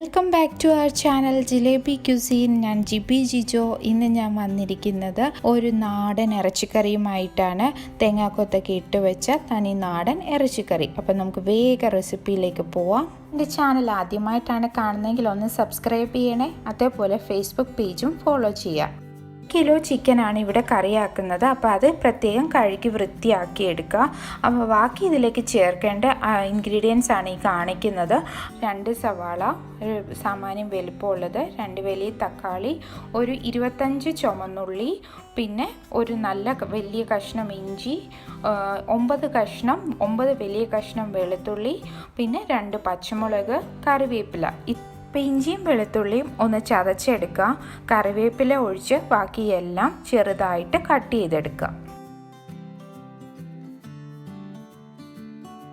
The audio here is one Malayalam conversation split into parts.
Welcome back to our channel Jilebi cuisine. ഞാൻ ജിബി ജിജോ. ഇന്ന് ഞാൻ വന്നിരിക്കുന്നത് ഒരു നാടൻ ഇറച്ചിക്കറിയുമായിട്ടാണ്. തേങ്ങാക്കൊത്തൊക്കെ ഇട്ട് വെച്ച തനി നാടൻ ഇറച്ചിക്കറി. അപ്പം നമുക്ക് വേഗം റെസിപ്പിയിലേക്ക് പോവാം. എൻ്റെ ചാനൽ ആദ്യമായിട്ടാണ് കാണുന്നതെങ്കിൽ ഒന്ന് സബ്സ്ക്രൈബ് ചെയ്യണേ. അതേപോലെ ഫേസ്ബുക്ക് പേജും ഫോളോ ചെയ്യാം. കിലോ ചിക്കനാണ് ഇവിടെ കറിയാക്കുന്നത്. അപ്പോൾ അത് പ്രത്യേകം കഴുകി വൃത്തിയാക്കി എടുക്കുക. അപ്പോൾ ബാക്കി ഇതിലേക്ക് ചേർക്കേണ്ട ഇൻഗ്രീഡിയൻസ് ആണ് ഈ കാണിക്കുന്നത്. 2 സവാള, ഒരു സാമാന്യം വലിപ്പമുള്ളത്, 2 വലിയ തക്കാളി, ഒരു 25 ചുമന്നുള്ളി, പിന്നെ ഒരു നല്ല വലിയ കഷ്ണം ഇഞ്ചി, 9 വലിയ കഷ്ണം വെളുത്തുള്ളി, പിന്നെ 2 പച്ചമുളക്, കറിവേപ്പില. അപ്പോൾ ഇഞ്ചിയും വെളുത്തുള്ളിയും ഒന്ന് ചതച്ചെടുക്കുക. കറിവേപ്പില ഒഴിച്ച് ബാക്കിയെല്ലാം ചെറുതായിട്ട് കട്ട് ചെയ്തെടുക്കുക.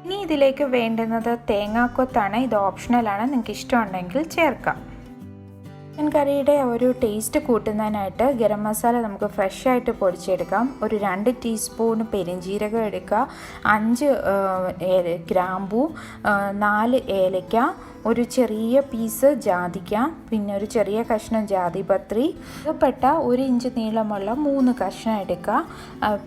ഇനി ഇതിലേക്ക് വേണ്ടുന്നത് തേങ്ങാക്കൊത്താണ്. ഇത് ഓപ്ഷണലാണ്, നിങ്ങൾക്ക് ഇഷ്ടമുണ്ടെങ്കിൽ ചേർക്കാം. ചിക്കൻ കറിയുടെ ഒരു ടേസ്റ്റ് കൂട്ടുന്നതിനായിട്ട് ഗരം മസാല നമുക്ക് ഫ്രഷ് ആയിട്ട് പൊടിച്ചെടുക്കാം. ഒരു 2 ടീസ്പൂൺ പെരിഞ്ജീരകം എടുക്കുക, 5 ഗ്രാമ്പൂ, 4 ഏലക്ക, ഒരു ചെറിയ പീസ് ജാതിക്ക, പിന്നെ ഒരു ചെറിയ കഷ്ണം ജാതിപത്രി, പെട്ട 1 ഇഞ്ച് നീളമുള്ള 3 കഷ്ണം എടുക്കുക.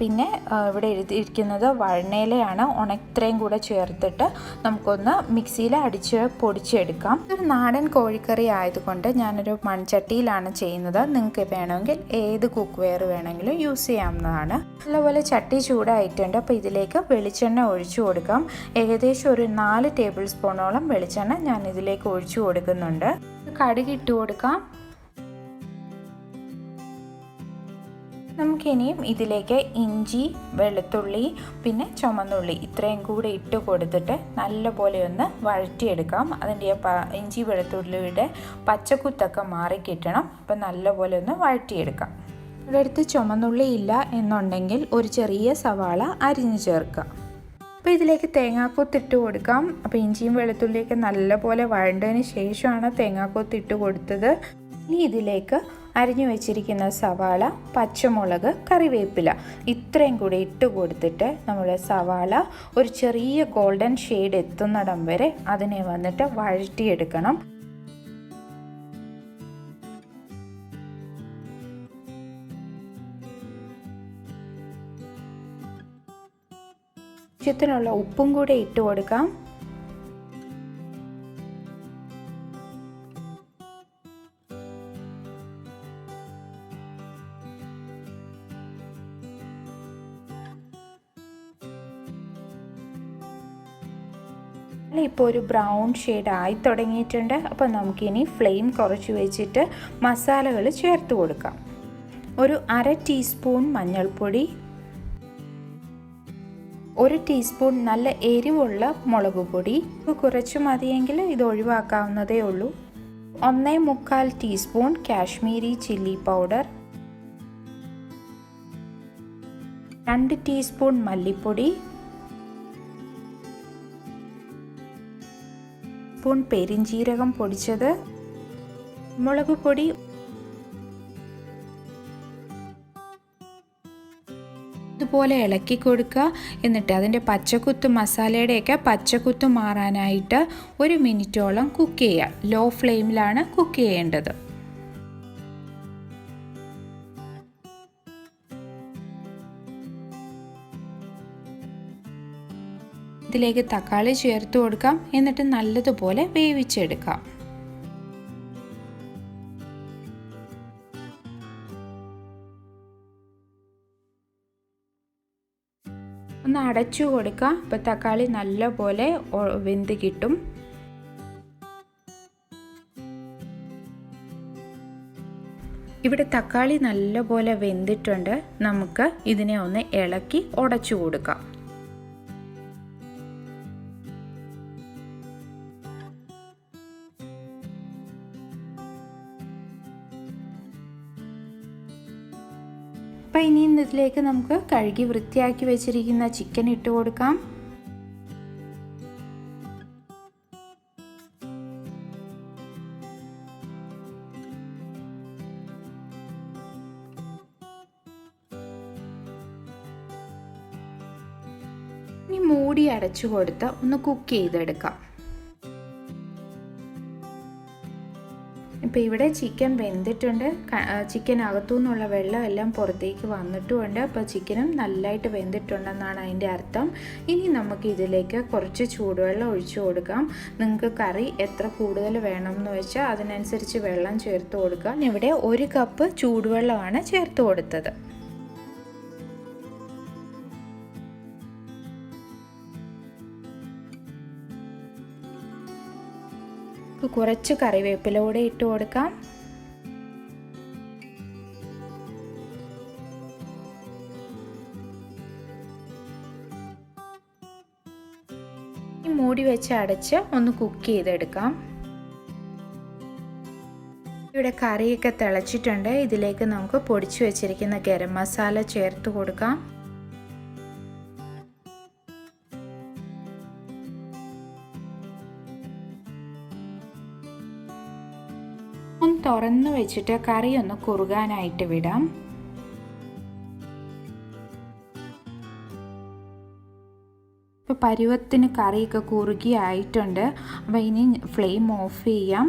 പിന്നെ ഇവിടെ എഴുതിയിരിക്കുന്നത് വഴണയിലയാണ്. ഇത്രയും കൂടെ ചേർത്തിട്ട് നമുക്കൊന്ന് മിക്സിയിൽ അടിച്ച് പൊടിച്ചെടുക്കാം. ഒരു നാടൻ കോഴിക്കറി ആയതുകൊണ്ട് ഞാനൊരു മൺചട്ടിയിലാണ് ചെയ്യുന്നത്. നിങ്ങൾക്ക് വേണമെങ്കിൽ ഏത് കുക്ക് വെയർ വേണമെങ്കിലും യൂസ് ചെയ്യാവുന്നതാണ്. നല്ലപോലെ ചട്ടി ചൂടായിട്ടുണ്ട്. അപ്പോൾ ഇതിലേക്ക് വെളിച്ചെണ്ണ ഒഴിച്ചു കൊടുക്കാം. ഏകദേശം ഒരു 4 ടേബിൾ സ്പൂണോളം വെളിച്ചെണ്ണ ഞാൻ ഇതിലേക്ക് ഒഴിച്ചു കൊടുക്കുന്നുണ്ട്. കടുക് ഇട്ട് കൊടുക്കാം. നമുക്കിനിയും ഇതിലേക്ക് ഇഞ്ചി, വെളുത്തുള്ളി, പിന്നെ ചുമന്നുള്ളി ഇത്രയും കൂടെ ഇട്ട് കൊടുത്തിട്ട് നല്ലപോലെ ഒന്ന് വഴറ്റിയെടുക്കാം. അതിൻ്റെ ഇഞ്ചി വെളുത്തുള്ളിയുടെ പച്ചക്കുത്തൊക്കെ മാറിക്കിട്ടണം. അപ്പം നല്ലപോലെ ഒന്ന് വഴറ്റിയെടുക്കാം. ഇവിടെ അടുത്ത് ചുമന്നുള്ളി ഇല്ല എന്നുണ്ടെങ്കിൽ ഒരു ചെറിയ സവാള അരിഞ്ഞു ചേർക്കാം. അപ്പോൾ ഇതിലേക്ക് തേങ്ങാക്കൊത്തിട്ട് കൊടുക്കാം. അപ്പോൾ ഇഞ്ചിയും വെളുത്തുള്ളിയൊക്കെ നല്ലപോലെ വഴണ്ടതിന് ശേഷമാണ് തേങ്ങാക്കൊത്തിട്ട് കൊടുത്തത്. ഇനി ഇതിലേക്ക് അരിഞ്ഞു വെച്ചിരിക്കുന്ന സവാള, പച്ചമുളക്, കറിവേപ്പില ഇത്രയും കൂടി ഇട്ട് കൊടുത്തിട്ട് നമ്മൾ സവാള ഒരു ചെറിയ ഗോൾഡൻ ഷെയ്ഡ് എത്തുന്നിടം വരെ അതിനെ വന്നിട്ട് വഴറ്റിയെടുക്കണം. ആവശ്യത്തിനുള്ള ഉപ്പും കൂടെ ഇട്ട് കൊടുക്കാം. ഇപ്പോൾ ഒരു ബ്രൗൺ ഷെയ്ഡ് ആയി തുടങ്ങിയിട്ടുണ്ട്. അപ്പോൾ നമുക്കിനി ഫ്ലെയിം കുറച്ച് വെച്ചിട്ട് മസാലകൾ ചേർത്ത് കൊടുക്കാം. ഒരു 1/2 ടീസ്പൂൺ മഞ്ഞൾപ്പൊടി, 1 ടീസ്പൂൺ നല്ല എരിവുള്ള മുളക് പൊടി. കുറച്ച് മതിയെങ്കിൽ ഇത് ഒഴിവാക്കാവുന്നതേ ഉള്ളൂ. 1/4 teaspoon Kashmiri chilli powder, 2 teaspoon മല്ലിപ്പൊടി, സ്പൂൺ പെരിഞ്ജീരകം പൊടിച്ചത്, മുളക് പൊടി, ഇതുപോലെ ഇളക്കി കൊടുക്കുക. എന്നിട്ട് അതിൻ്റെ പച്ചക്കുത്ത് മസാലയുടെയൊക്കെ പച്ചക്കുത്ത് മാറാനായിട്ട് 1 മിനിറ്റോളം കുക്ക് ചെയ്യുക. ലോ ഫ്ലെയിമിലാണ് കുക്ക് ചെയ്യേണ്ടത്. ഇതിലേക്ക് തക്കാളി ചേർത്ത് കൊടുക്കാം. എന്നിട്ട് നല്ലതുപോലെ വേവിച്ചെടുക്കാം. ഒന്ന് അടച്ചു കൊടുക്കുക. അപ്പോൾ തക്കാളി നല്ലപോലെ വെന്ത് കിട്ടും. ഇവിടെ തക്കാളി നല്ലപോലെ വെന്തിട്ടുണ്ട്. നമുക്ക് ഇതിനെ ഒന്ന് ഇളക്കി ഉടച്ചു കൊടുക്കാം. അപ്പോൾ ഇനി ഇതിലേക്ക് നമുക്ക് കഴുകി വൃത്തിയാക്കി വെച്ചിരിക്കുന്ന ചിക്കൻ ഇട്ട് കൊടുക്കാം. ഇനി മൂടി അടച്ചു കൊടുത്ത് ഒന്ന് കുക്ക് ചെയ്തെടുക്കാം. ഇപ്പോൾ ഇവിടെ ചിക്കൻ വെന്തിട്ടുണ്ട്. ചിക്കൻ അകത്തു നിന്നുള്ള വെള്ളം എല്ലാം പുറത്തേക്ക് വന്നിട്ടുമുണ്ട്. അപ്പോൾ ചിക്കനും നല്ലതായിട്ട് വെന്തിട്ടുണ്ടെന്നാണ് അതിൻ്റെ അർത്ഥം. ഇനി നമുക്ക് ഇതിലേക്ക് കുറച്ച് ചൂടുവെള്ളം ഒഴിച്ചു കൊടുക്കാം. നിങ്ങൾക്ക് കറി എത്ര കൂടുതൽ വേണമെന്ന് വെച്ചാൽ അതിനനുസരിച്ച് വെള്ളം ചേർത്ത് കൊടുക്കുക. ഇവിടെ 1 കപ്പ് ചൂടുവെള്ളമാണ് ചേർത്ത് കൊടുത്തത്. കുറച്ച് കറിവേപ്പില കൂടെ ഇട്ട് കൊടുക്കാം. മൂടി വെച്ച് അടച്ച് ഒന്ന് കുക്ക് ചെയ്തെടുക്കാം. ഇവിടെ കറിയൊക്കെ തിളച്ചിട്ടുണ്ട്. ഇതിലേക്ക് നമുക്ക് പൊടിച്ചു വെച്ചിരിക്കുന്ന ഗരം മസാല ചേർത്ത് കൊടുക്കാം. ഒന്ന് തുറന്ന് വെച്ചിട്ട് കറി ഒന്ന് കുറുകാനായിട്ട് വിടാം. ഇപ്പോൾ പരുവത്തിന് കറിയൊക്കെ കുറുകിയായിട്ടുണ്ട്. അപ്പോൾ ഇനി ഫ്ലെയിം ഓഫ് ചെയ്യാം.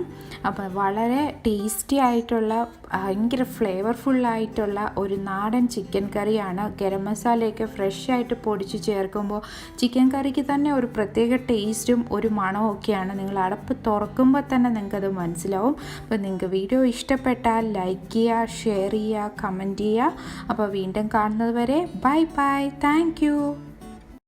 അപ്പോൾ വളരെ ടേസ്റ്റി ആയിട്ടുള്ള ഭയങ്കര ഫ്ലേവർഫുള്ളായിട്ടുള്ള ഒരു നാടൻ ചിക്കൻ കറിയാണ്. ഗരം മസാലയൊക്കെ ഫ്രഷ് ആയിട്ട് പൊടിച്ച് ചേർക്കുമ്പോൾ ചിക്കൻ കറിക്ക് തന്നെ ഒരു പ്രത്യേക ടേസ്റ്റും ഒരു മണവും ഒക്കെയാണ്. നിങ്ങൾ അടപ്പ് തുറക്കുമ്പോൾ തന്നെ നിങ്ങൾക്കത് മനസ്സിലാവും. അപ്പോൾ നിങ്ങൾക്ക് വീഡിയോ ഇഷ്ടപ്പെട്ടാൽ ലൈക്ക് ചെയ്യുക, ഷെയർ ചെയ്യുക, കമൻറ്റ് ചെയ്യുക. അപ്പോൾ വീണ്ടും കാണുന്നത് വരെ ബൈ ബൈ. Thank you.